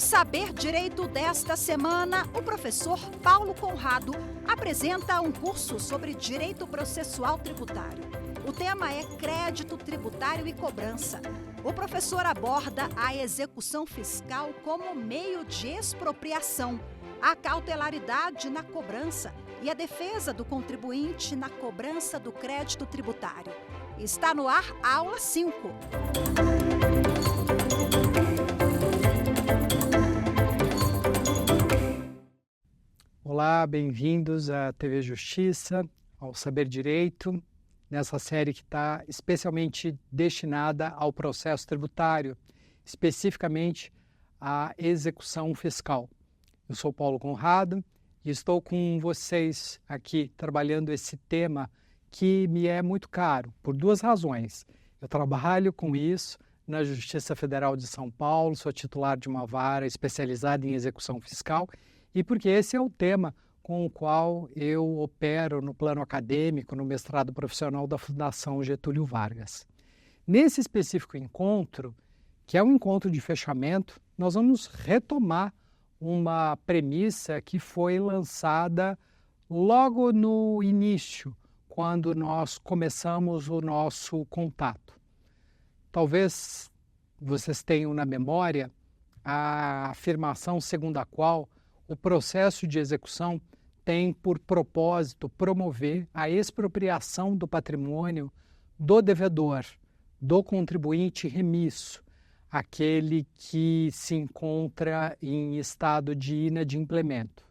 Saber Direito desta semana, o professor Paulo Conrado apresenta um curso sobre direito processual tributário. O tema é crédito tributário e cobrança. O professor aborda a execução fiscal como meio de expropriação, a cautelaridade na cobrança e a defesa do contribuinte na cobrança do crédito tributário. Está no ar a aula 5. Olá, bem-vindos à TV Justiça, ao Saber Direito, nessa série que está especialmente destinada ao processo tributário, especificamente à execução fiscal. Eu sou Paulo Conrado e estou com vocês aqui trabalhando esse tema que me é muito caro, por duas razões. Eu trabalho com isso na Justiça Federal de São Paulo, sou titular de uma vara especializada em execução fiscal, e porque esse é o tema com o qual eu opero no plano acadêmico, no mestrado profissional da Fundação Getúlio Vargas. Nesse específico encontro, que é um encontro de fechamento, nós vamos retomar uma premissa que foi lançada logo no início, quando nós começamos o nosso contato. Talvez vocês tenham na memória a afirmação segundo a qual o processo de execução tem por propósito promover a expropriação do patrimônio do devedor, do contribuinte remisso, aquele que se encontra em estado de inadimplemento.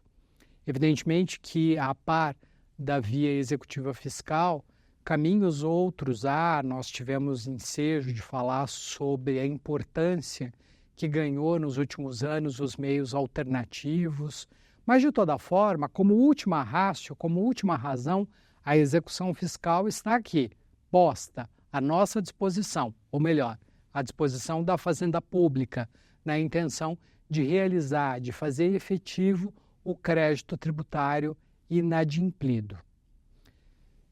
Evidentemente que, a par da via executiva fiscal, caminhos outros há. Nós tivemos ensejo de falar sobre a importância que ganhou nos últimos anos os meios alternativos, mas de toda forma, como última ratio, como última razão, a execução fiscal está aqui, posta à nossa disposição, ou melhor, à disposição da Fazenda Pública, na intenção de realizar, de fazer efetivo o crédito tributário inadimplido.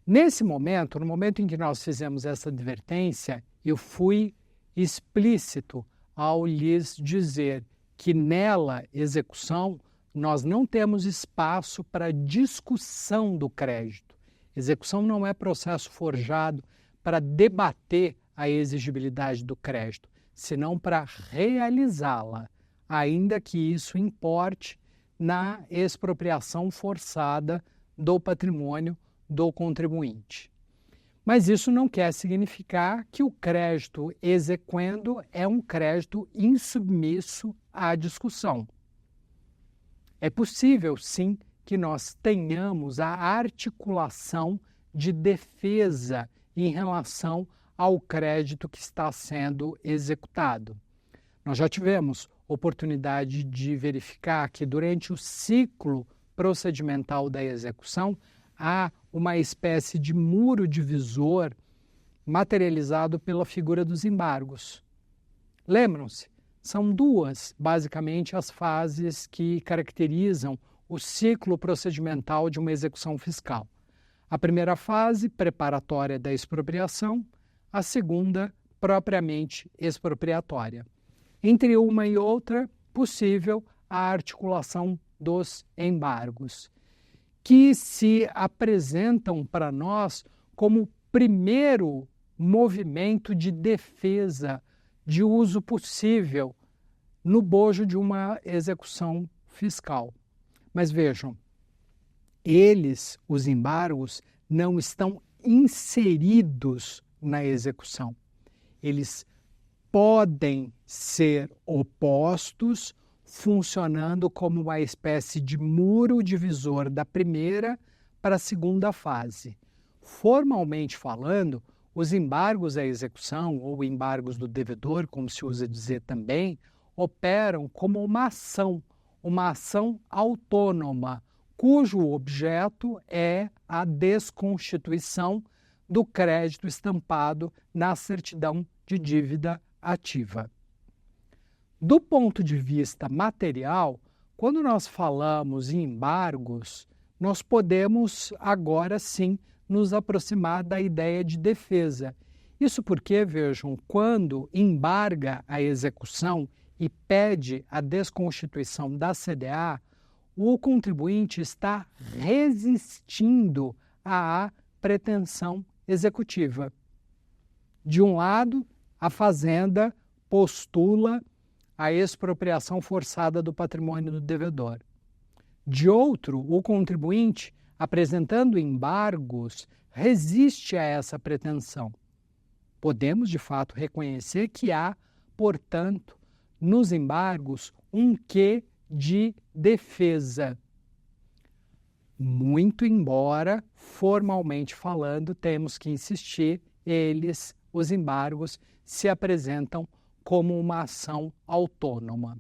Nesse momento, no momento em que nós fizemos essa advertência, eu fui explícito ao lhes dizer que nela, execução, nós não temos espaço para discussão do crédito. Execução não é processo forjado para debater a exigibilidade do crédito, senão para realizá-la, ainda que isso importe na expropriação forçada do patrimônio do contribuinte. Mas isso não quer significar que o crédito exequendo é um crédito insubmisso à discussão. É possível, sim, que nós tenhamos a articulação de defesa em relação ao crédito que está sendo executado. Nós já tivemos oportunidade de verificar que durante o ciclo procedimental da execução há uma espécie de muro divisor materializado pela figura dos embargos. Lembram-se? São duas, basicamente, as fases que caracterizam o ciclo procedimental de uma execução fiscal. A primeira fase, preparatória da expropriação, a segunda, propriamente expropriatória. Entre uma e outra, possível a articulação dos embargos, que se apresentam para nós como primeiro movimento de defesa de uso possível no bojo de uma execução fiscal. Mas vejam, os embargos, não estão inseridos na execução. Eles podem ser opostos, funcionando como uma espécie de muro divisor da primeira para a segunda fase. Formalmente falando, os embargos à execução, ou embargos do devedor, como se usa dizer também, operam como uma ação autônoma, cujo objeto é a desconstituição do crédito estampado na certidão de dívida ativa. Do ponto de vista material, quando nós falamos em embargos, nós podemos agora sim nos aproximar da ideia de defesa. Isso porque, vejam, quando embarga a execução e pede a desconstituição da CDA, o contribuinte está resistindo à pretensão executiva. De um lado, a Fazenda postula a expropriação forçada do patrimônio do devedor. De outro, o contribuinte, apresentando embargos, resiste a essa pretensão. Podemos, de fato, reconhecer que há, portanto, nos embargos, um quê de defesa. Muito embora, formalmente falando, temos que insistir, os embargos, se apresentam como uma ação autônoma.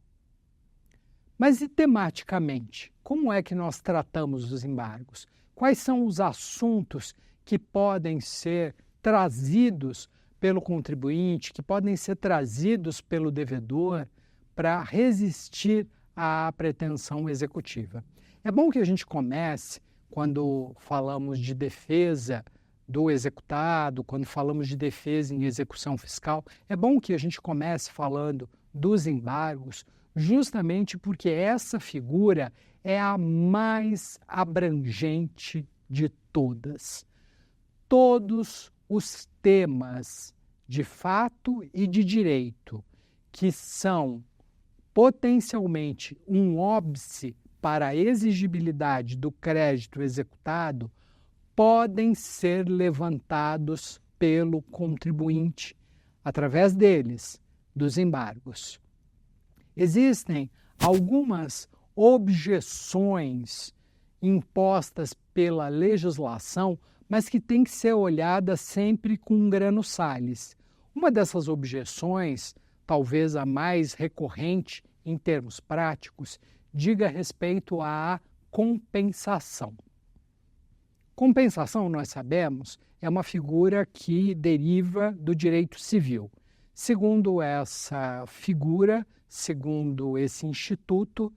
Mas e tematicamente? Como é que nós tratamos os embargos? Quais são os assuntos que podem ser trazidos pelo contribuinte, que podem ser trazidos pelo devedor para resistir à pretensão executiva? É bom que a gente comece, quando falamos de defesa do executado, quando falamos de defesa em execução fiscal, é bom que a gente comece falando dos embargos, justamente porque essa figura é a mais abrangente de todas. Todos os temas de fato e de direito que são potencialmente um óbice para a exigibilidade do crédito executado podem ser levantados pelo contribuinte através deles, dos embargos. Existem algumas objeções impostas pela legislação, mas que têm que ser olhadas sempre com um grano salis. Uma dessas objeções, talvez a mais recorrente em termos práticos, diga respeito à compensação. Compensação, nós sabemos, é uma figura que deriva do direito civil. Segundo essa figura, segundo esse instituto,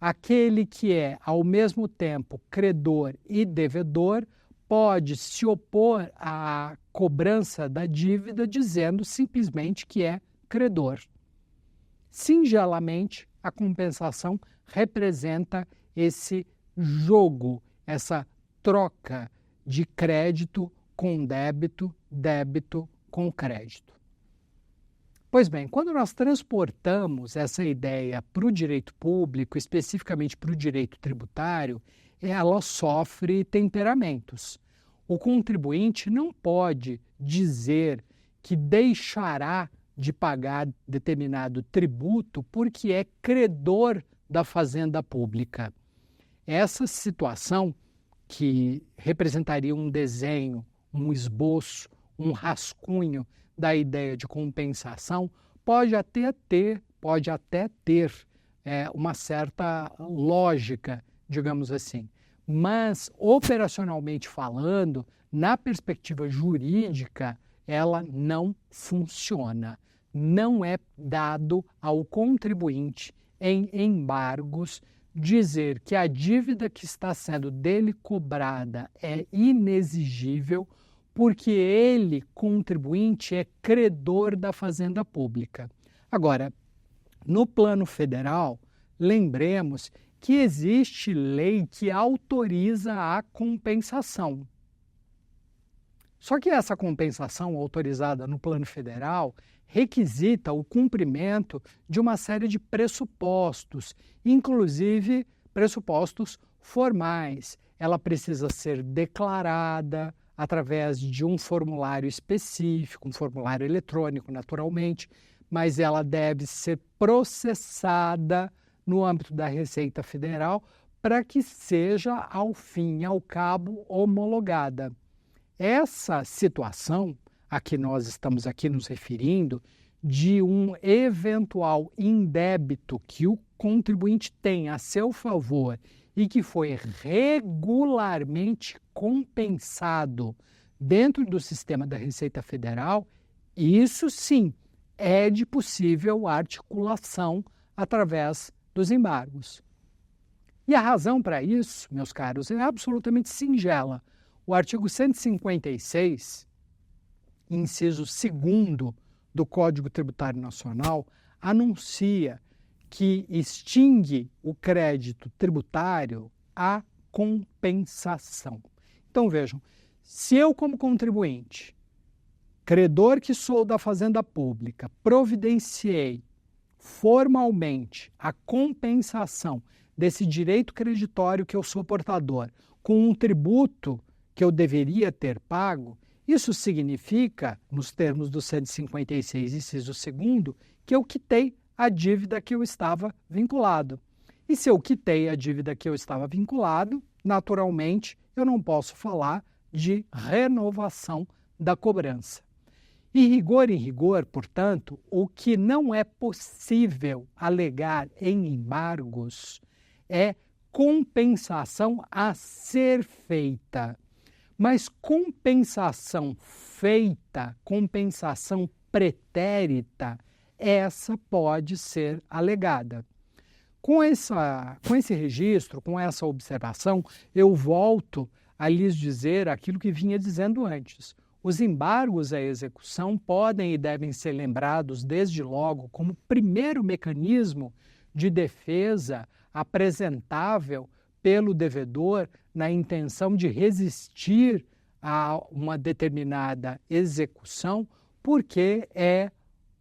aquele que é, ao mesmo tempo, credor e devedor, pode se opor à cobrança da dívida dizendo simplesmente que é credor. Singelamente, a compensação representa esse jogo, essa troca de crédito com débito, débito com crédito. Pois bem, quando nós transportamos essa ideia para o direito público, especificamente para o direito tributário, ela sofre temperamentos. O contribuinte não pode dizer que deixará de pagar determinado tributo porque é credor da fazenda pública. Essa situação, que representaria um desenho, um esboço, um rascunho da ideia de compensação, pode até ter uma certa lógica, digamos assim. Mas, operacionalmente falando, na perspectiva jurídica, ela não funciona. Não é dado ao contribuinte em embargos dizer que a dívida que está sendo dele cobrada é inexigível porque ele, contribuinte, é credor da fazenda pública. Agora, no plano federal, lembremos que existe lei que autoriza a compensação. Só que essa compensação autorizada no plano federal requisita o cumprimento de uma série de pressupostos, inclusive pressupostos formais. Ela precisa ser declarada através de um formulário específico, um formulário eletrônico, naturalmente, mas ela deve ser processada no âmbito da Receita Federal para que seja, ao fim e ao cabo, homologada. Essa situação a que nós estamos aqui nos referindo, de um eventual indébito que o contribuinte tem a seu favor e que foi regularmente compensado dentro do sistema da Receita Federal, isso sim é de possível articulação através dos embargos. E a razão para isso, meus caros, é absolutamente singela. O artigo 156, inciso 2º do Código Tributário Nacional, anuncia que extingue o crédito tributário a compensação. Então vejam, se eu como contribuinte, credor que sou da Fazenda Pública, providenciei formalmente a compensação desse direito creditório que eu sou portador com um tributo que eu deveria ter pago, isso significa, nos termos do 156, inciso 2º, que eu quitei a dívida que eu estava vinculado. E se eu quitei a dívida que eu estava vinculado, naturalmente eu não posso falar de renovação da cobrança. Em rigor, portanto, o que não é possível alegar em embargos é compensação a ser feita. Mas compensação feita, compensação pretérita, essa pode ser alegada. Com esse registro, com essa observação, eu volto a lhes dizer aquilo que vinha dizendo antes. Os embargos à execução podem e devem ser lembrados desde logo como primeiro mecanismo de defesa apresentável pelo devedor na intenção de resistir a uma determinada execução, porque é,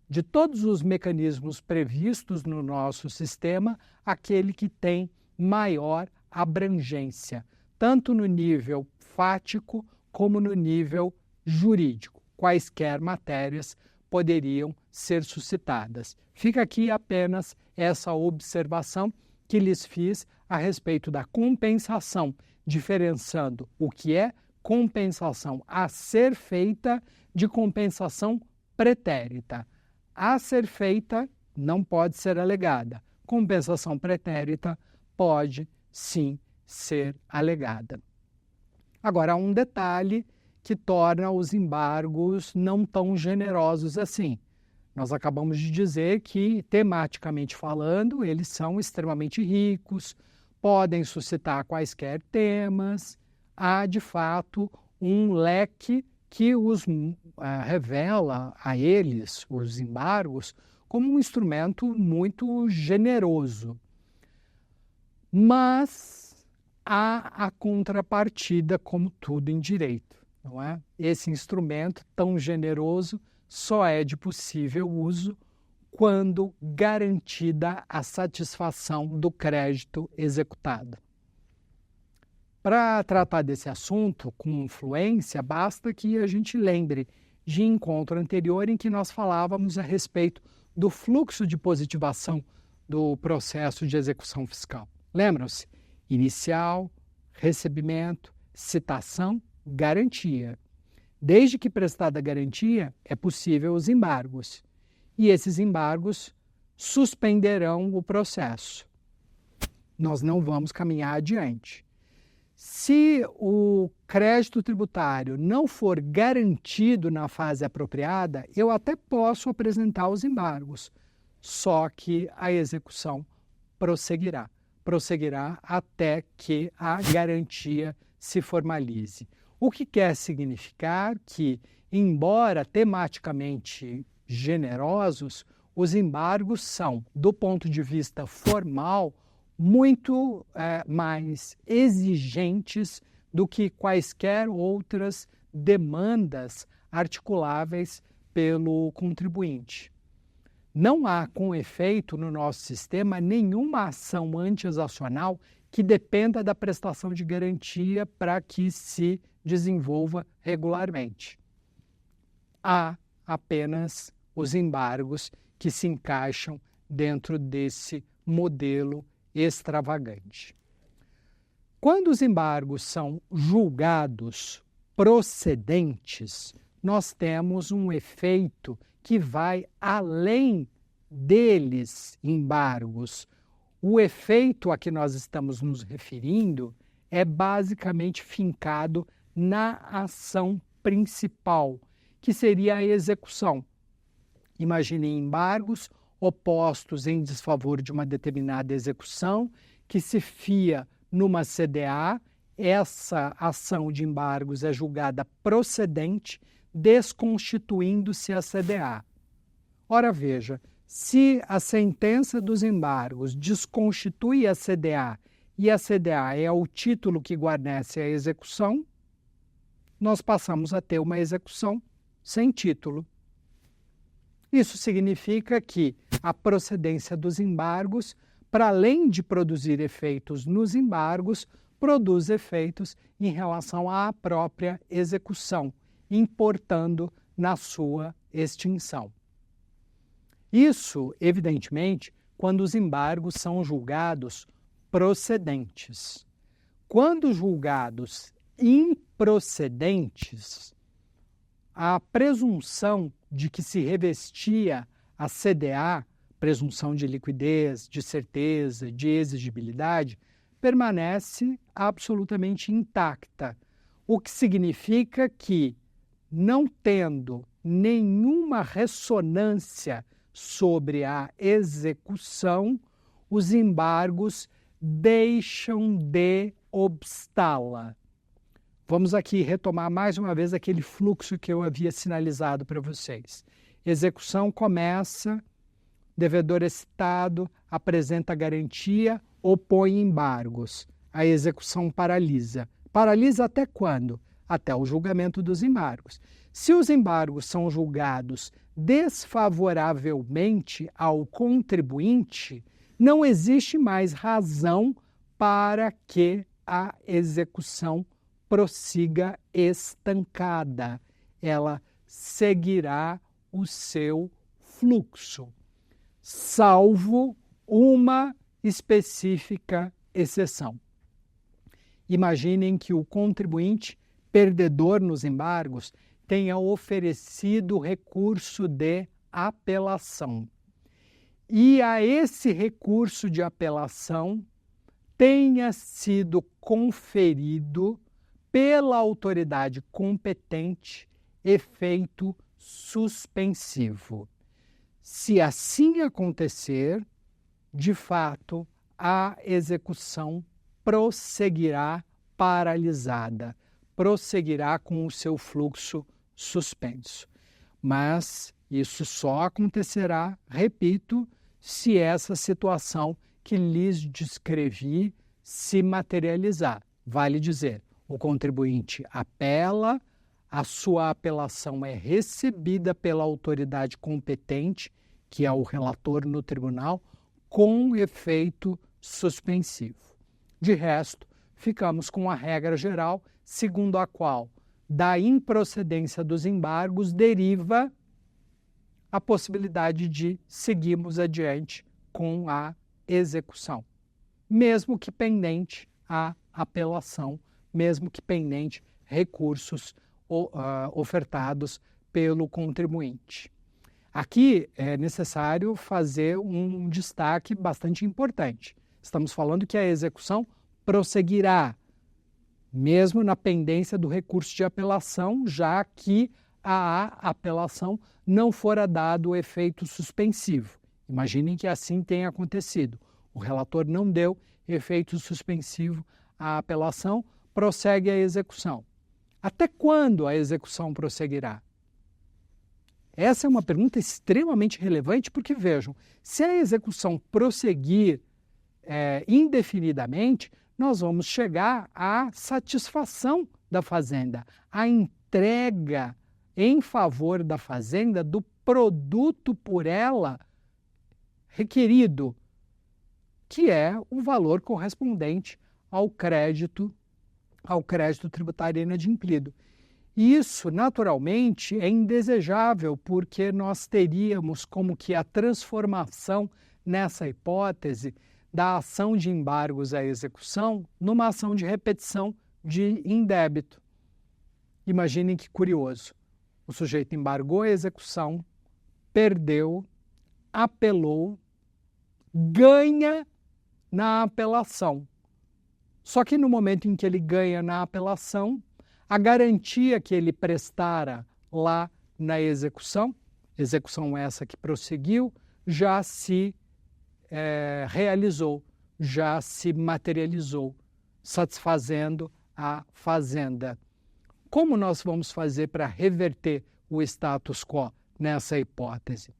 de todos os mecanismos previstos no nosso sistema, aquele que tem maior abrangência, tanto no nível fático como no nível jurídico. Quaisquer matérias poderiam ser suscitadas. Fica aqui apenas essa observação que lhes fiz a respeito da compensação, diferenciando o que é compensação a ser feita de compensação pretérita. A ser feita não pode ser alegada. Compensação pretérita pode sim ser alegada. Agora, há um detalhe que torna os embargos não tão generosos assim. Nós acabamos de dizer que, tematicamente falando, eles são extremamente ricos, podem suscitar quaisquer temas. Há, de fato, um leque que os revela a eles, os embargos, como um instrumento muito generoso. Mas há a contrapartida, como tudo em direito, não é? Esse instrumento tão generoso só é de possível uso quando garantida a satisfação do crédito executado. Para tratar desse assunto com fluência, basta que a gente lembre de encontro anterior em que nós falávamos a respeito do fluxo de positivação do processo de execução fiscal. Lembram-se? Inicial, recebimento, citação, garantia. Desde que prestada a garantia, é possível os embargos. E esses embargos suspenderão o processo. Nós não vamos caminhar adiante. Se o crédito tributário não for garantido na fase apropriada, eu até posso apresentar os embargos, só que a execução prosseguirá. Prosseguirá até que a garantia se formalize. O que quer significar que, embora tematicamente generosos, os embargos são, do ponto de vista formal, muito mais exigentes do que quaisquer outras demandas articuláveis pelo contribuinte. Não há, com efeito, no nosso sistema, nenhuma ação anti-exacional que dependa da prestação de garantia para que se desenvolva regularmente. Há apenas os embargos que se encaixam dentro desse modelo extravagante. Quando os embargos são julgados procedentes, nós temos um efeito que vai além deles embargos. O efeito a que nós estamos nos referindo é basicamente fincado na ação principal, que seria a execução. Imaginem embargos opostos em desfavor de uma determinada execução, que se fia numa CDA, essa ação de embargos é julgada procedente, desconstituindo-se a CDA. Ora, veja, Se a sentença dos embargos desconstitui a CDA e a CDA é o título que guarnece a execução, nós passamos a ter uma execução sem título. Isso significa que a procedência dos embargos, para além de produzir efeitos nos embargos, produz efeitos em relação à própria execução, importando na sua extinção. Isso, evidentemente, quando os embargos são julgados procedentes. Quando julgados improcedentes, a presunção de que se revestia a CDA, presunção de liquidez, de certeza, de exigibilidade, permanece absolutamente intacta, o que significa que, não tendo nenhuma ressonância sobre a execução, os embargos deixam de obstá-la. Vamos aqui retomar mais uma vez aquele fluxo que eu havia sinalizado para vocês. Execução começa, devedor excitado apresenta garantia, opõe embargos. A execução paralisa. Paralisa até quando? Até o julgamento dos embargos. Se os embargos são julgados desfavoravelmente ao contribuinte, não existe mais razão para que a execução prossiga estancada. Ela seguirá o seu fluxo, salvo uma específica exceção. Imaginem que o contribuinte perdedor nos embargos tenha oferecido recurso de apelação. E a esse recurso de apelação tenha sido conferido pela autoridade competente efeito suspensivo. Se assim acontecer, de fato, a execução prosseguirá paralisada, prosseguirá com o seu fluxo suspenso. Mas isso só acontecerá, repito, se essa situação que lhes descrevi se materializar. Vale dizer, o contribuinte apela, a sua apelação é recebida pela autoridade competente, que é o relator no tribunal, com efeito suspensivo. De resto, ficamos com a regra geral, segundo a qual, da improcedência dos embargos, deriva a possibilidade de seguirmos adiante com a execução, mesmo que pendente a apelação, mesmo que pendente recursos ofertados pelo contribuinte. Aqui é necessário fazer um destaque bastante importante. Estamos falando que a execução prosseguirá, mesmo na pendência do recurso de apelação, já que a apelação não fora dado o efeito suspensivo. Imaginem que assim tenha acontecido. O relator não deu efeito suspensivo à apelação, prossegue a execução. Até quando a execução prosseguirá? Essa é uma pergunta extremamente relevante porque, vejam, se a execução prosseguir indefinidamente, nós vamos chegar à satisfação da fazenda, à entrega em favor da fazenda do produto por ela requerido, que é o valor correspondente ao crédito tributário inadimplido. Isso, naturalmente, é indesejável, porque nós teríamos como que a transformação nessa hipótese da ação de embargos à execução numa ação de repetição de indébito. Imaginem que curioso. O sujeito embargou a execução, perdeu, apelou, ganha na apelação. Só que no momento em que ele ganha na apelação, a garantia que ele prestara lá na execução essa que prosseguiu, já se realizou, já se materializou, satisfazendo a fazenda. Como nós vamos fazer para reverter o status quo nessa hipótese?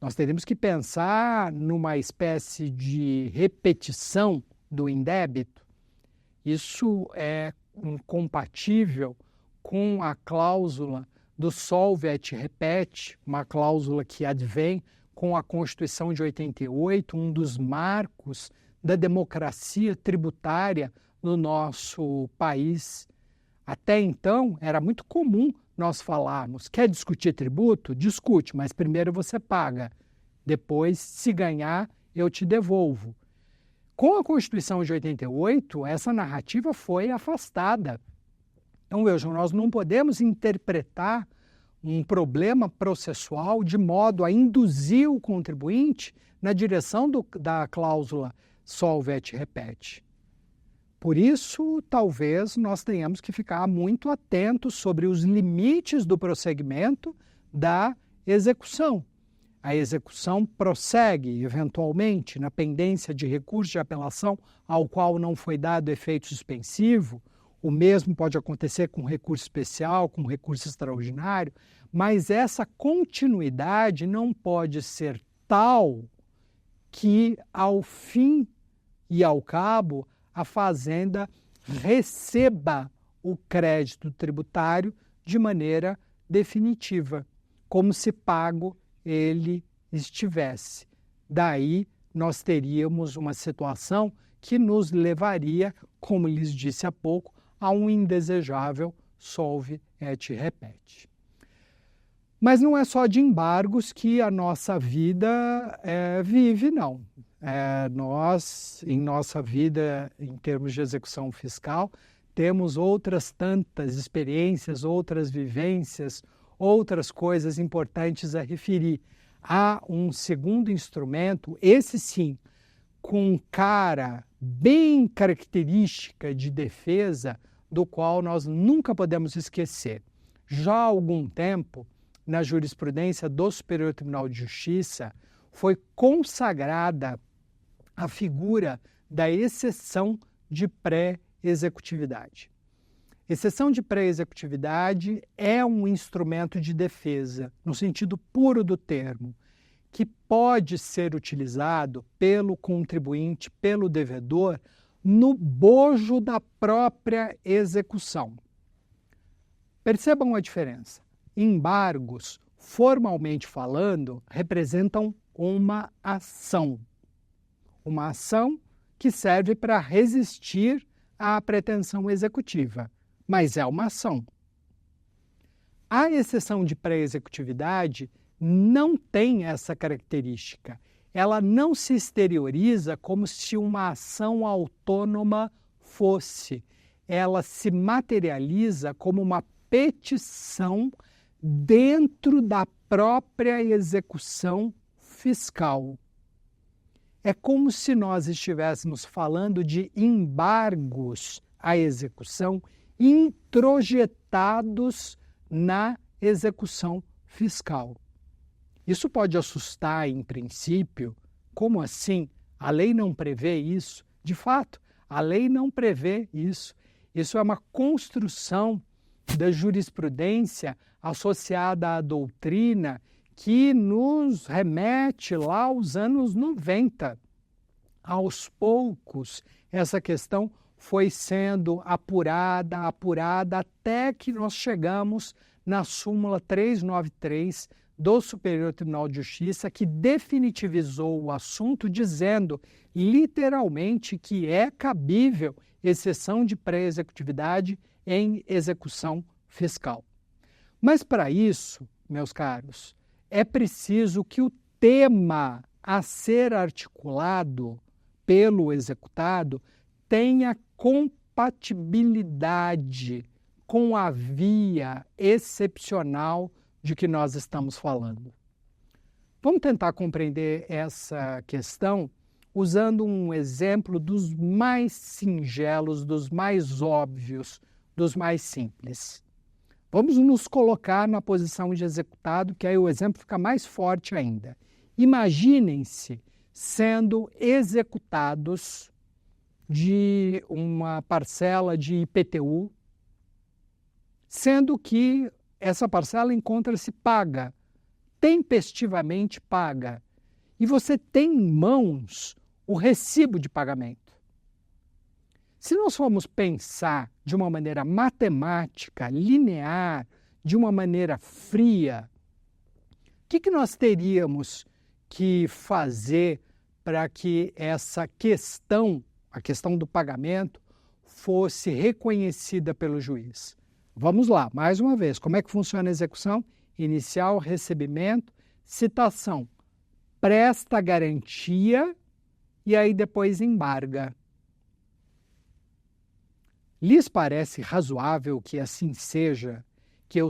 Nós teríamos que pensar numa espécie de repetição do indébito. Isso é incompatível com a cláusula do solve et repete, uma cláusula que advém com a Constituição de 88, um dos marcos da democracia tributária no nosso país. Até então, era muito comum nós falarmos, quer discutir tributo? Discute, mas primeiro você paga. Depois, se ganhar, eu te devolvo. Com a Constituição de 88, essa narrativa foi afastada. Então, vejam, nós não podemos interpretar um problema processual de modo a induzir o contribuinte na direção da cláusula solve et repete. Por isso, talvez nós tenhamos que ficar muito atentos sobre os limites do prosseguimento da execução. A execução prossegue, eventualmente, na pendência de recurso de apelação ao qual não foi dado efeito suspensivo. O mesmo pode acontecer com recurso especial, com recurso extraordinário, mas essa continuidade não pode ser tal que, ao fim e ao cabo, a Fazenda receba o crédito tributário de maneira definitiva, como se pago ele estivesse. Daí nós teríamos uma situação que nos levaria, como lhes disse há pouco, a um indesejável solve et repete. Mas não é só de embargos que a nossa vida vive, não. Nós, em nossa vida, em termos de execução fiscal, temos outras tantas experiências, outras vivências, outras coisas importantes a referir. Há um segundo instrumento, esse sim, com cara bem característica de defesa, do qual nós nunca podemos esquecer. Já há algum tempo, na jurisprudência do Superior Tribunal de Justiça, foi consagrada a figura da exceção de pré-executividade. Exceção de pré-executividade é um instrumento de defesa, no sentido puro do termo, que pode ser utilizado pelo contribuinte, pelo devedor, no bojo da própria execução. Percebam a diferença. Embargos, formalmente falando, representam uma ação. Uma ação que serve para resistir à pretensão executiva, mas é uma ação. A exceção de pré-executividade não tem essa característica. Ela não se exterioriza como se uma ação autônoma fosse. Ela se materializa como uma petição dentro da própria execução fiscal. É como se nós estivéssemos falando de embargos à execução introjetados na execução fiscal. Isso pode assustar em princípio. Como assim? A lei não prevê isso? De fato, a lei não prevê isso. Isso é uma construção da jurisprudência associada à doutrina que nos remete lá aos anos 90. Aos poucos, essa questão foi sendo apurada, até que nós chegamos na súmula 393 do Superior Tribunal de Justiça, que definitivizou o assunto, dizendo literalmente que é cabível exceção de pré-executividade em execução fiscal. Mas para isso, meus caros, é preciso que o tema a ser articulado pelo executado tenha compatibilidade com a via excepcional de que nós estamos falando. Vamos tentar compreender essa questão usando um exemplo dos mais singelos, dos mais óbvios, dos mais simples. Vamos nos colocar na posição de executado, que aí o exemplo fica mais forte ainda. Imaginem-se sendo executados de uma parcela de IPTU, sendo que essa parcela encontra-se paga, tempestivamente paga e você tem em mãos o recibo de pagamento. Se nós formos pensar de uma maneira matemática, linear, de uma maneira fria, o que nós teríamos que fazer para que essa questão, a questão do pagamento, fosse reconhecida pelo juiz? Vamos lá, mais uma vez, como é que funciona a execução? Inicial, recebimento, citação, presta garantia e aí depois embarga. Lhes parece razoável que assim seja, que eu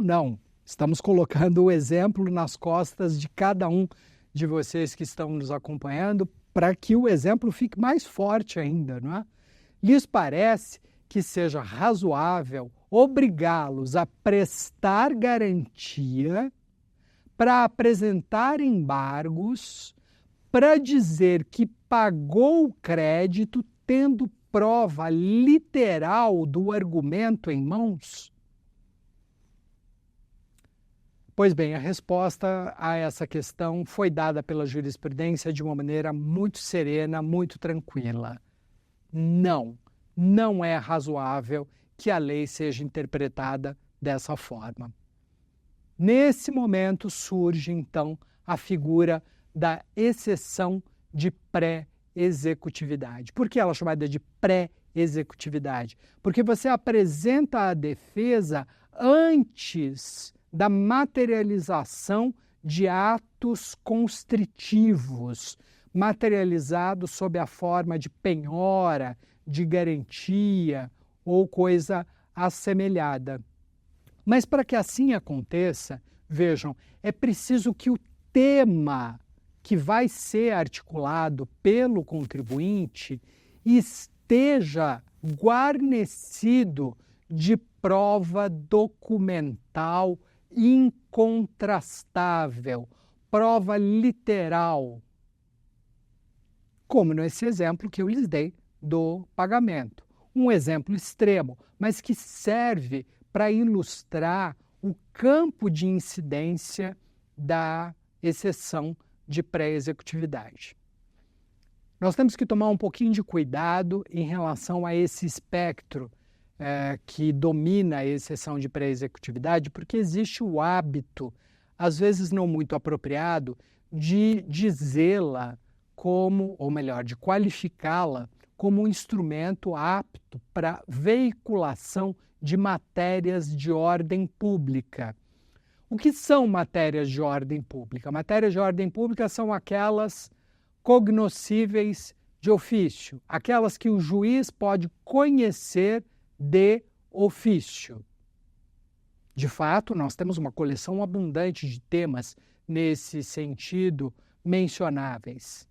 não. Estamos colocando o exemplo nas costas de cada um de vocês que estão nos acompanhando para que o exemplo fique mais forte ainda, não é? Lhes parece que seja razoável obrigá-los a prestar garantia para apresentar embargos, para dizer que pagou o crédito tendo prova literal do argumento em mãos? Pois bem, a resposta a essa questão foi dada pela jurisprudência de uma maneira muito serena, muito tranquila. Não é razoável que a lei seja interpretada dessa forma. Nesse momento surge, então, a figura da exceção de pré-executividade. Por que ela é chamada de pré-executividade? Porque você apresenta a defesa antes da materialização de atos constritivos, materializados sob a forma de penhora, de garantia ou coisa assemelhada. Mas para que assim aconteça, vejam, é preciso que o tema que vai ser articulado pelo contribuinte esteja guarnecido de prova documental incontrastável, prova literal, como nesse exemplo que eu lhes dei do pagamento. Um exemplo extremo, mas que serve para ilustrar o campo de incidência da exceção de pré-executividade. Nós temos que tomar um pouquinho de cuidado em relação a esse espectro que domina a exceção de pré-executividade, porque existe o hábito, às vezes não muito apropriado, de dizê-la como, ou melhor, de qualificá-la como um instrumento apto para veiculação de matérias de ordem pública. O que são matérias de ordem pública? Matérias de ordem pública são aquelas cognoscíveis de ofício, aquelas que o juiz pode conhecer de ofício. De fato, nós temos uma coleção abundante de temas nesse sentido mencionáveis.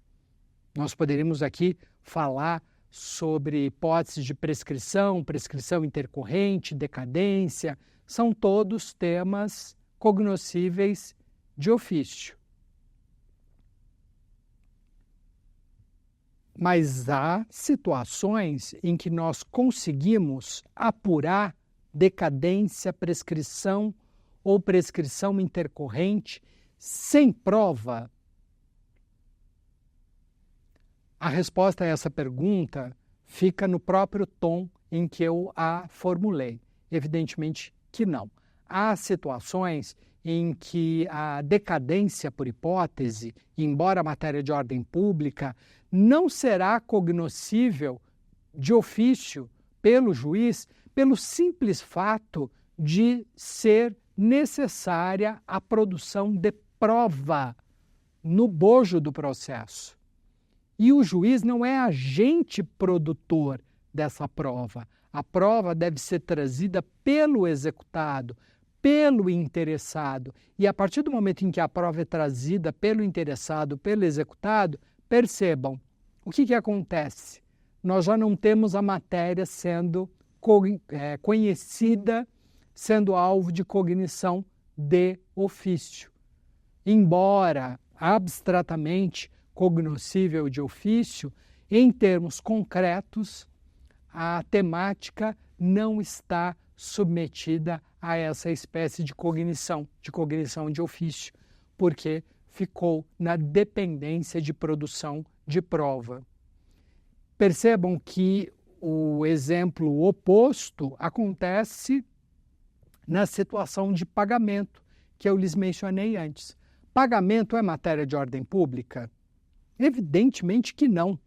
Nós poderíamos aqui falar sobre hipóteses de prescrição, prescrição intercorrente, decadência, são todos temas cognoscíveis de ofício. Mas há situações em que nós conseguimos apurar decadência, prescrição ou prescrição intercorrente sem prova. A resposta a essa pergunta fica no próprio tom em que eu a formulei. Evidentemente que não. Há situações em que a decadência por hipótese, embora a matéria de ordem pública, não será cognoscível de ofício pelo juiz pelo simples fato de ser necessária a produção de prova no bojo do processo. E o juiz não é agente produtor dessa prova. A prova deve ser trazida pelo executado, pelo interessado. E a partir do momento em que a prova é trazida pelo interessado, pelo executado, percebam, o que acontece? Nós já não temos a matéria sendo conhecida, sendo alvo de cognição de ofício. Embora abstratamente cognoscível de ofício, em termos concretos, a temática não está submetida a essa espécie de cognição de ofício, porque ficou na dependência de produção de prova. Percebam que o exemplo oposto acontece na situação de pagamento, que eu lhes mencionei antes. Pagamento é matéria de ordem pública? Evidentemente que não.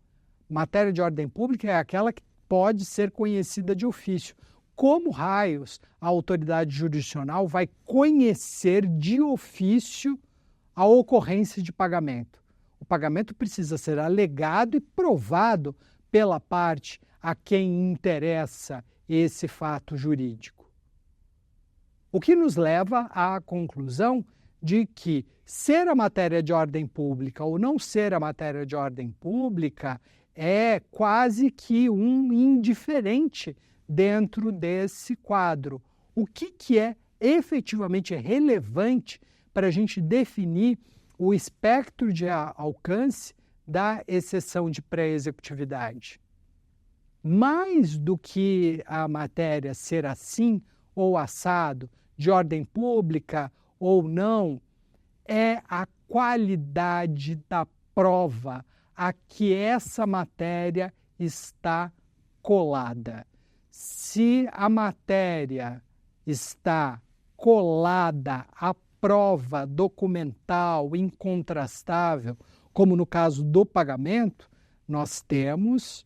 Matéria de ordem pública é aquela que pode ser conhecida de ofício. Como raios a autoridade jurisdicional vai conhecer de ofício a ocorrência de pagamento? O pagamento precisa ser alegado e provado pela parte a quem interessa esse fato jurídico. O que nos leva à conclusão de que ser a matéria de ordem pública ou não ser a matéria de ordem pública é quase que um indiferente dentro desse quadro. O que é efetivamente relevante para a gente definir o espectro de alcance da exceção de pré-executividade? Mais do que a matéria ser assim ou assado, de ordem pública ou não, é a qualidade da prova a que essa matéria está colada. Se a matéria está colada à prova documental incontrastável, como no caso do pagamento, nós temos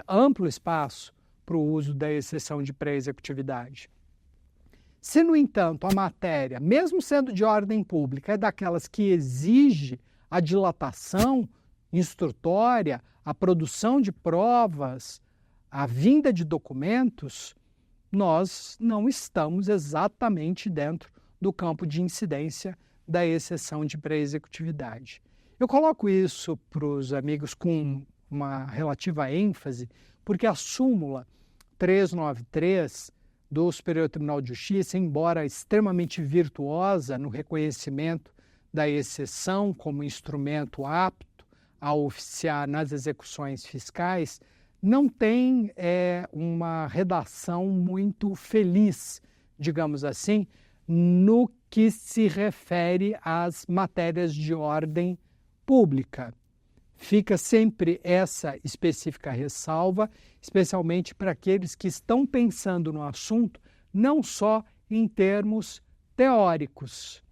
amplo espaço para o uso da exceção de pré-executividade. Se, no entanto, a matéria, mesmo sendo de ordem pública, é daquelas que exige a dilatação instrutória, a produção de provas, a vinda de documentos, nós não estamos exatamente dentro do campo de incidência da exceção de pré-executividade. Eu coloco isso para os amigos com uma relativa ênfase, porque a súmula 393 do Superior Tribunal de Justiça, embora extremamente virtuosa no reconhecimento da exceção como instrumento apto a oficiar nas execuções fiscais, não tem uma redação muito feliz, digamos assim, no que se refere às matérias de ordem pública. Fica sempre essa específica ressalva, especialmente para aqueles que estão pensando no assunto não só em termos teóricos,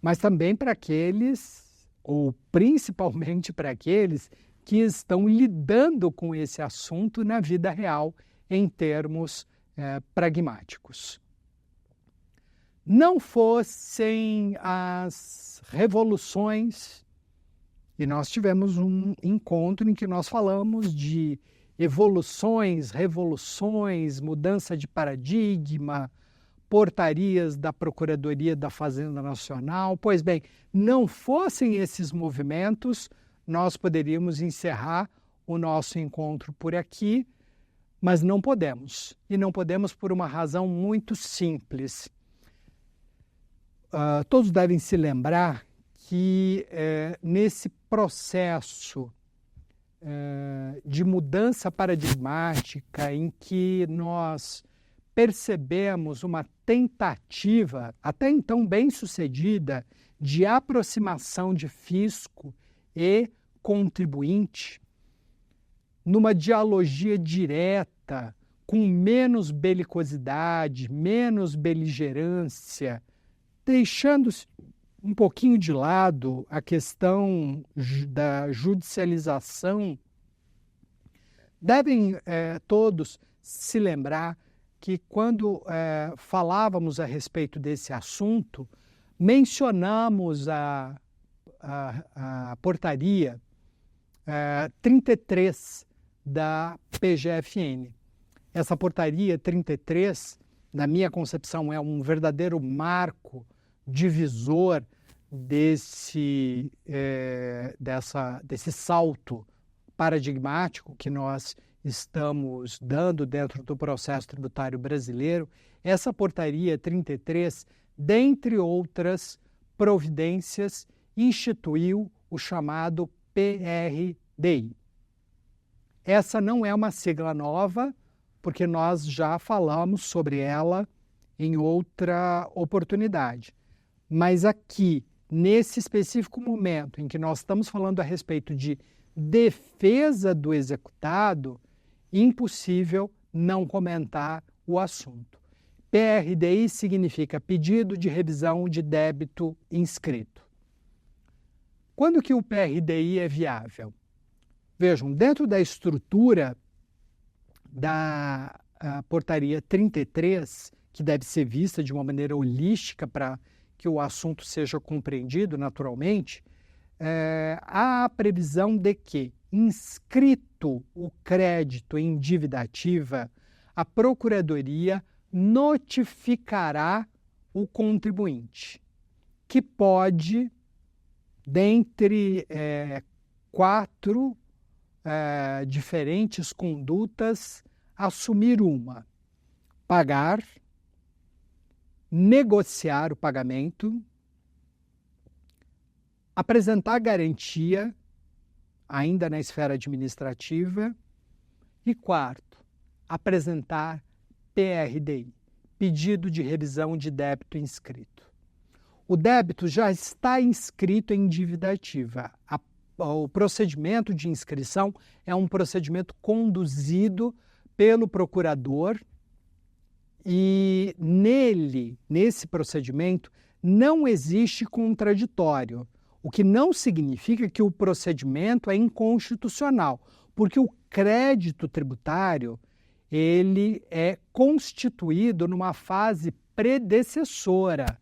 mas também para aqueles, ou principalmente para aqueles, que estão lidando com esse assunto na vida real em termos pragmáticos. Não fossem as revoluções, e nós tivemos um encontro em que nós falamos de evoluções, revoluções, mudança de paradigma, portarias da Procuradoria da Fazenda Nacional. Pois bem, não fossem esses movimentos, nós poderíamos encerrar o nosso encontro por aqui, mas não podemos. E não podemos por uma razão muito simples. Todos devem se lembrar que nesse processo de mudança paradigmática em que nós percebemos uma tentativa, até então bem-sucedida, de aproximação de fisco e contribuinte, numa dialogia direta, com menos belicosidade, menos beligerância, deixando-se um pouquinho de lado a questão da judicialização, devem todos se lembrar que quando falávamos a respeito desse assunto, mencionamos a portaria 33 da PGFN. Essa portaria 33, na minha concepção, é um verdadeiro marco divisor desse salto paradigmático que nós estamos dando dentro do processo tributário brasileiro. Essa portaria 33, dentre outras providências, instituiu o chamado PRDI. Essa não é uma sigla nova, porque nós já falamos sobre ela em outra oportunidade. Mas aqui, nesse específico momento em que nós estamos falando a respeito de defesa do executado, impossível não comentar o assunto. PRDI significa pedido de revisão de débito inscrito. Quando que o PRDI é viável? Vejam, dentro da estrutura da portaria 33, que deve ser vista de uma maneira holística para que o assunto seja compreendido naturalmente, há a previsão de que, inscrito o crédito em dívida ativa, a Procuradoria notificará o contribuinte, que pode, dentre 4 diferentes condutas, assumir uma: pagar, negociar o pagamento, apresentar garantia, ainda na esfera administrativa, e 4, apresentar PRDI, pedido de revisão de débito inscrito. O débito já está inscrito em dívida ativa. O procedimento de inscrição é um procedimento conduzido pelo procurador e nesse procedimento, não existe contraditório, o que não significa que o procedimento é inconstitucional, porque o crédito tributário ele é constituído numa fase predecessora,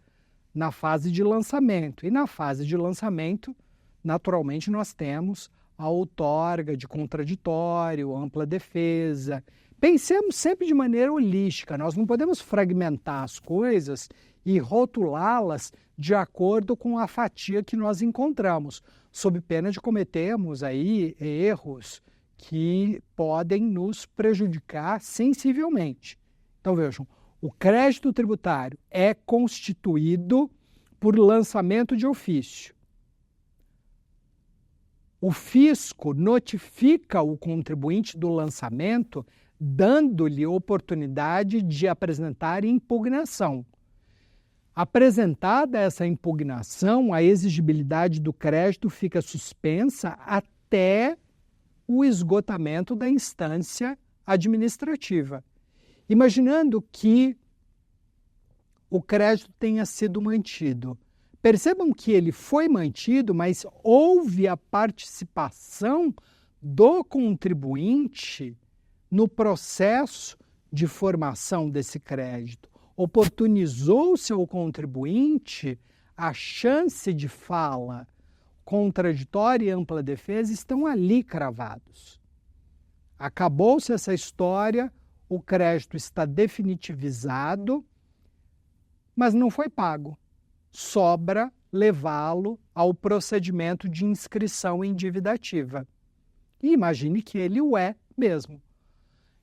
na fase de lançamento. E na fase de lançamento, naturalmente, nós temos a outorga de contraditório, ampla defesa. Pensemos sempre de maneira holística, nós não podemos fragmentar as coisas e rotulá-las de acordo com a fatia que nós encontramos, sob pena de cometermos aí erros que podem nos prejudicar sensivelmente. Então vejam, o crédito tributário é constituído por lançamento de ofício. O fisco notifica o contribuinte do lançamento, dando-lhe oportunidade de apresentar impugnação. Apresentada essa impugnação, a exigibilidade do crédito fica suspensa até o esgotamento da instância administrativa. Imaginando que o crédito tenha sido mantido. Percebam que ele foi mantido, mas houve a participação do contribuinte no processo de formação desse crédito. Oportunizou-se ao contribuinte a chance de fala, contraditória e ampla defesa estão ali cravados. Acabou-se essa história, o crédito está definitivizado, mas não foi pago. Sobra levá-lo ao procedimento de inscrição em dívida ativa. E imagine que ele o é mesmo.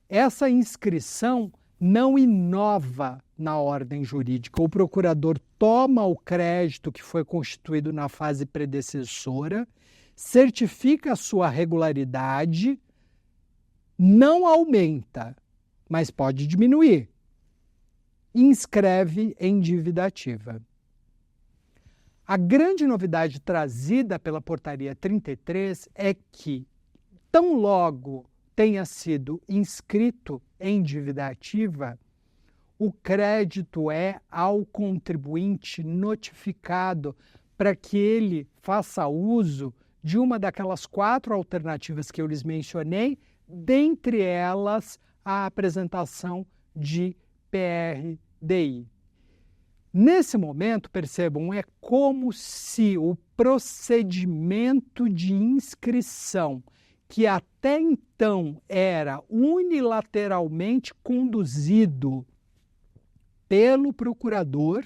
Essa inscrição não inova na ordem jurídica. O procurador toma o crédito que foi constituído na fase predecessora, certifica a sua regularidade, não aumenta, mas pode diminuir. Inscreve em dívida ativa. A grande novidade trazida pela portaria 33 é que, tão logo tenha sido inscrito em dívida ativa, o crédito é ao contribuinte notificado para que ele faça uso de uma daquelas 4 alternativas que eu lhes mencionei, dentre elas a apresentação de PRDI. Nesse momento, percebam, é como se o procedimento de inscrição, que até então era unilateralmente conduzido pelo procurador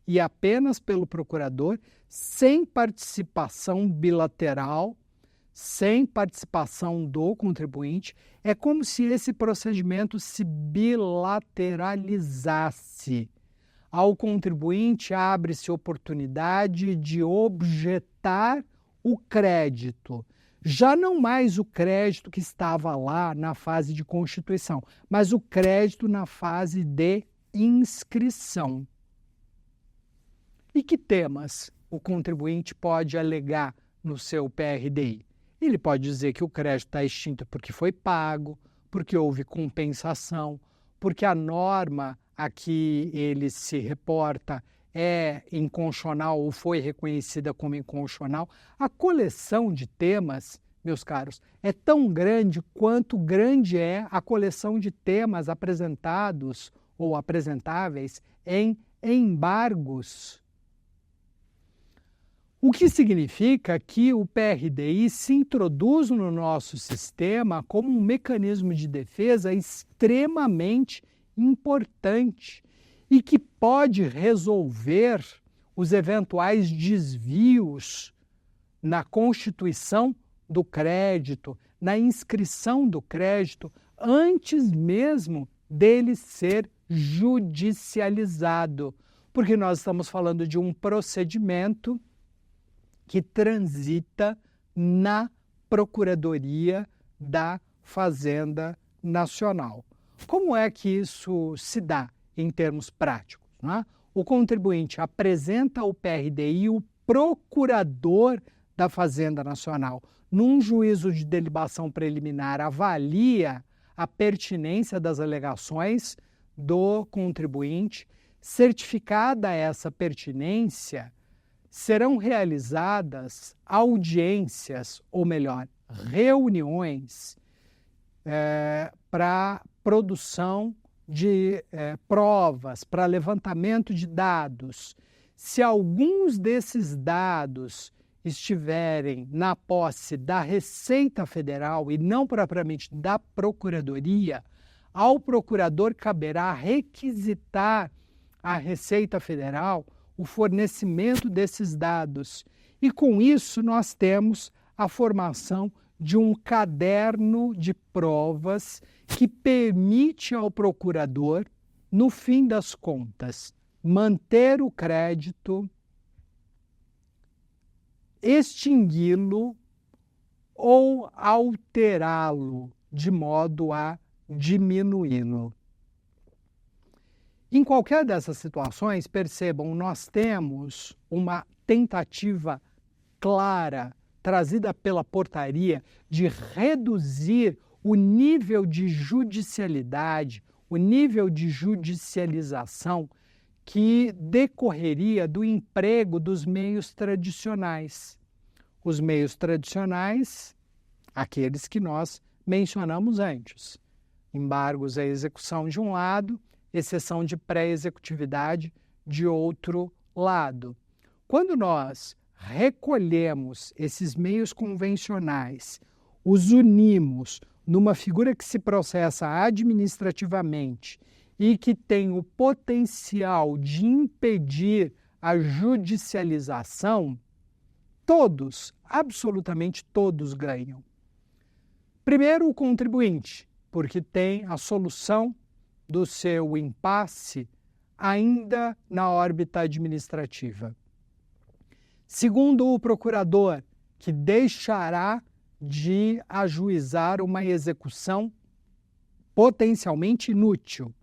e apenas pelo procurador, sem participação bilateral, sem participação do contribuinte, é como se esse procedimento se bilateralizasse. Ao contribuinte abre-se oportunidade de objetar o crédito, Já não mais o crédito que estava lá na fase de constituição, mas o crédito na fase de inscrição. E que temas o contribuinte pode alegar no seu PRDI? Ele pode dizer que o crédito está extinto porque foi pago, porque houve compensação, porque a norma a que ele se reporta é inconstitucional ou foi reconhecida como inconstitucional. A coleção de temas, meus caros, é tão grande quanto grande é a coleção de temas apresentados ou apresentáveis em embargos. O que significa que o PRDI se introduz no nosso sistema como um mecanismo de defesa extremamente importante e que pode resolver os eventuais desvios na constituição do crédito, na inscrição do crédito, antes mesmo dele ser judicializado, porque nós estamos falando de um procedimento que transita na Procuradoria da Fazenda Nacional. Como é que isso se dá em termos práticos, né? O contribuinte apresenta ao PRDI o procurador da Fazenda Nacional. Num juízo de deliberação preliminar, avalia a pertinência das alegações do contribuinte. Certificada essa pertinência, serão realizadas audiências, ou melhor, reuniões para produção de provas, para levantamento de dados. Se alguns desses dados estiverem na posse da Receita Federal e não propriamente da Procuradoria, ao procurador caberá requisitar à Receita Federal o fornecimento desses dados. E com isso nós temos a formação de um caderno de provas que permite ao procurador, no fim das contas, manter o crédito, extingui-lo ou alterá-lo de modo a diminuí-lo. Em qualquer dessas situações, percebam, nós temos uma tentativa clara, trazida pela portaria, de reduzir o nível de judicialidade, o nível de judicialização que decorreria do emprego dos meios tradicionais. Os meios tradicionais, aqueles que nós mencionamos antes. Embargos à execução de um lado, exceção de pré-executividade de outro lado. Quando nós recolhemos esses meios convencionais, os unimos numa figura que se processa administrativamente e que tem o potencial de impedir a judicialização, todos, absolutamente todos ganham. Primeiro, o contribuinte, porque tem a solução do seu impasse ainda na órbita administrativa. Segundo, o procurador, que deixará de ajuizar uma execução potencialmente inútil.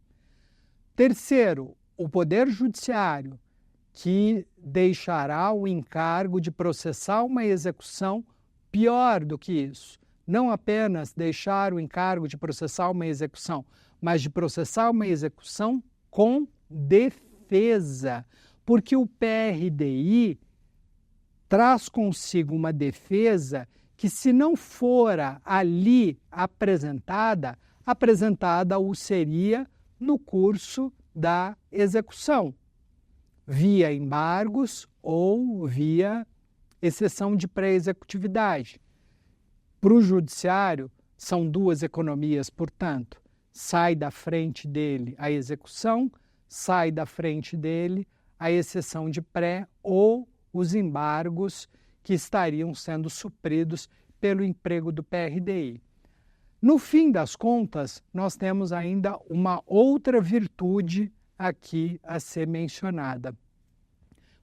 Terceiro, o Poder Judiciário, que deixará o encargo de processar uma execução pior do que isso. Não apenas deixar o encargo de processar uma execução, mas de processar uma execução com defesa, porque o PRDI traz consigo uma defesa que, se não fora ali apresentada o seria no curso da execução, via embargos ou via exceção de pré-executividade. Para o judiciário, são duas economias, portanto. Sai da frente dele a execução, sai da frente dele a exceção de pré ou os embargos que estariam sendo supridos pelo emprego do PRDI. No fim das contas, nós temos ainda uma outra virtude aqui a ser mencionada.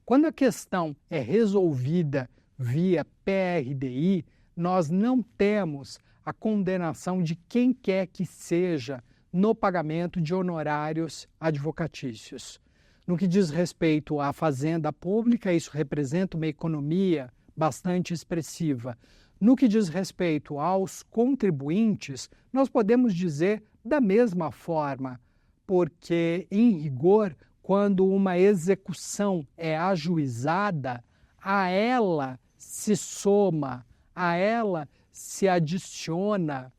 Quando a questão é resolvida via PRDI, nós não temos a condenação de quem quer que seja no pagamento de honorários advocatícios. No que diz respeito à fazenda pública, isso representa uma economia bastante expressiva. No que diz respeito aos contribuintes, nós podemos dizer da mesma forma, porque, em rigor, quando uma execução é ajuizada, a ela se soma, a ela se adiciona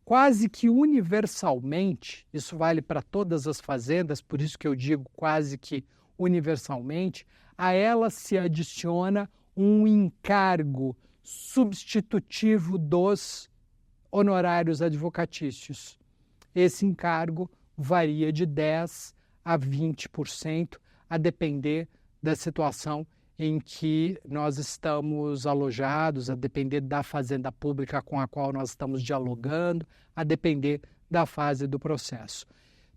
quase que universalmente, isso vale para todas as fazendas, por isso que eu digo quase que universalmente, a ela se adiciona um encargo substitutivo dos honorários advocatícios. Esse encargo varia de 10% a 20%, a depender da situação em que nós estamos alojados, a depender da fazenda pública com a qual nós estamos dialogando, a depender da fase do processo.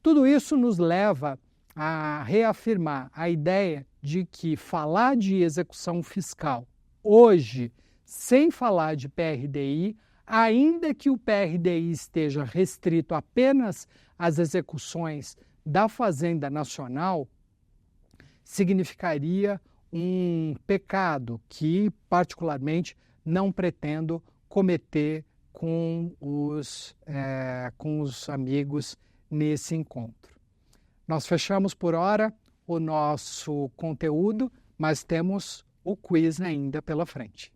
Tudo isso nos leva a reafirmar a ideia de que falar de execução fiscal hoje, sem falar de PRDI, ainda que o PRDI esteja restrito apenas às execuções da Fazenda Nacional, significaria um pecado que, particularmente, não pretendo cometer com os amigos nesse encontro. Nós fechamos por hora o nosso conteúdo, mas temos o quiz ainda pela frente.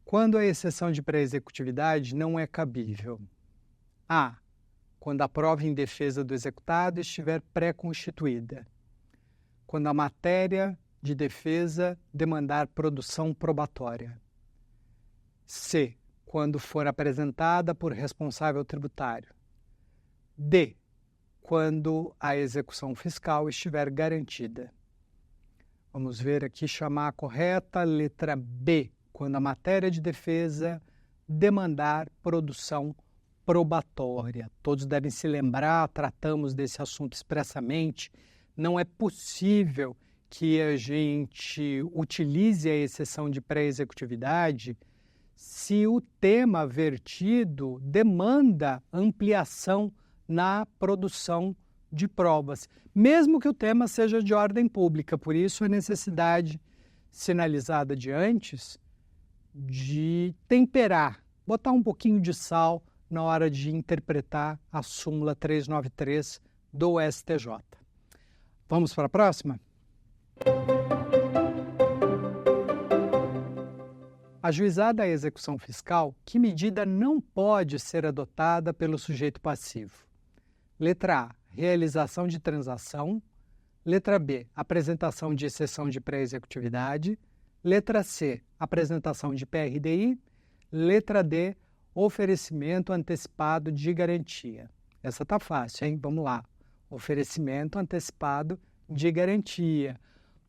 Quando a exceção de pré-executividade não é cabível? A. Quando a prova em defesa do executado estiver pré-constituída. Quando a matéria de defesa demandar produção probatória. C. Quando for apresentada por responsável tributário. D. Quando a execução fiscal estiver garantida. Vamos ver aqui, chamar a correta. Letra B. Quando a matéria de defesa demandar produção probatória. Todos devem se lembrar, tratamos desse assunto expressamente. Não é possível que a gente utilize a exceção de pré-executividade se o tema vertido demanda ampliação na produção de provas, mesmo que o tema seja de ordem pública. Por isso, a necessidade sinalizada de antes de temperar, botar um pouquinho de sal na hora de interpretar a súmula 393 do STJ. Vamos para a próxima? Ajuizada a execução fiscal, que medida não pode ser adotada pelo sujeito passivo? Letra A, realização de transação. Letra B, apresentação de exceção de pré-executividade. Letra C, apresentação de PRDI. Letra D, oferecimento antecipado de garantia. Essa tá fácil, hein? Vamos lá. Oferecimento antecipado de garantia.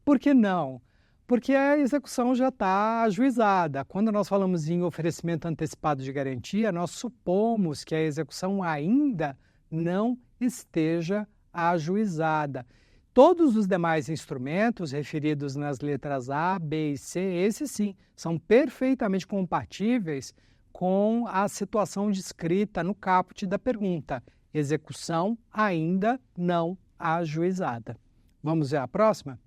Por que não? Porque a execução já está ajuizada. Quando nós falamos em oferecimento antecipado de garantia, nós supomos que a execução ainda não esteja ajuizada. Todos os demais instrumentos referidos nas letras A, B e C, esses sim, são perfeitamente compatíveis com a situação descrita no caput da pergunta. Execução ainda não ajuizada. Vamos ver a próxima?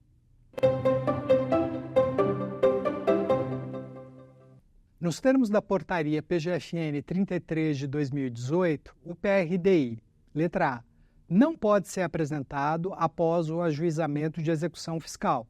Nos termos da portaria PGFN 33 de 2018, o PRDI, letra A, não pode ser apresentado após o ajuizamento de execução fiscal.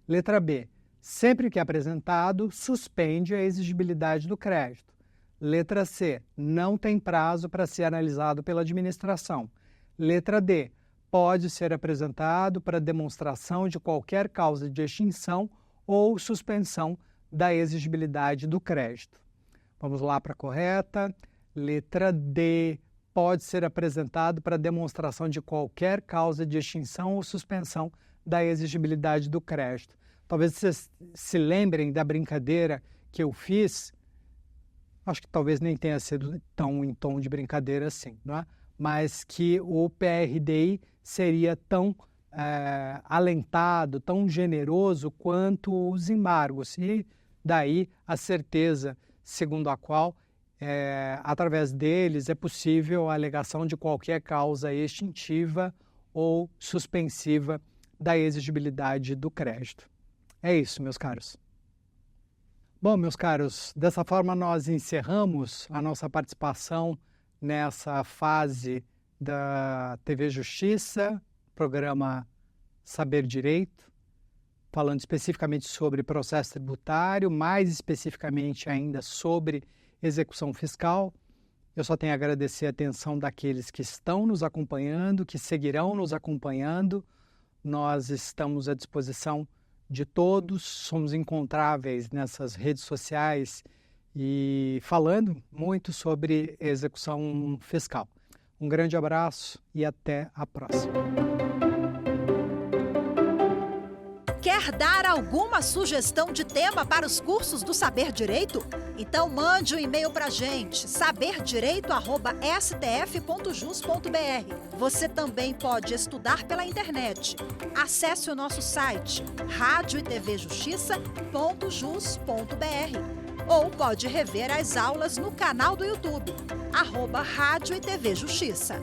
Letra B, sempre que apresentado, suspende a exigibilidade do crédito. Letra C, não tem prazo para ser analisado pela administração. Letra D, pode ser apresentado para demonstração de qualquer causa de extinção ou suspensão da exigibilidade do crédito. Vamos lá para a correta. Letra D, pode ser apresentado para demonstração de qualquer causa de extinção ou suspensão da exigibilidade do crédito. Talvez vocês se lembrem da brincadeira que eu fiz. Acho que talvez nem tenha sido tão em tom de brincadeira assim, não é? Mas que o PRDI seria tão alentado, tão generoso quanto os embargos. E daí a certeza segundo a qual, através deles, é possível a alegação de qualquer causa extintiva ou suspensiva da exigibilidade do crédito. É isso, meus caros. Bom, meus caros, dessa forma nós encerramos a nossa participação nessa fase da TV Justiça, programa Saber Direito, falando especificamente sobre processo tributário, mais especificamente ainda sobre execução fiscal. Eu só tenho a agradecer a atenção daqueles que estão nos acompanhando, que seguirão nos acompanhando. Nós estamos à disposição de todos, somos encontráveis nessas redes sociais e falando muito sobre execução fiscal. Um grande abraço e até a próxima. Quer dar alguma sugestão de tema para os cursos do Saber Direito? Então mande um e-mail para a gente, saberdireito@stf.jus.br. Você também pode estudar pela internet. Acesse o nosso site radioetvjustiça.jus.br ou pode rever as aulas no canal do YouTube, @Rádio e TV Justiça.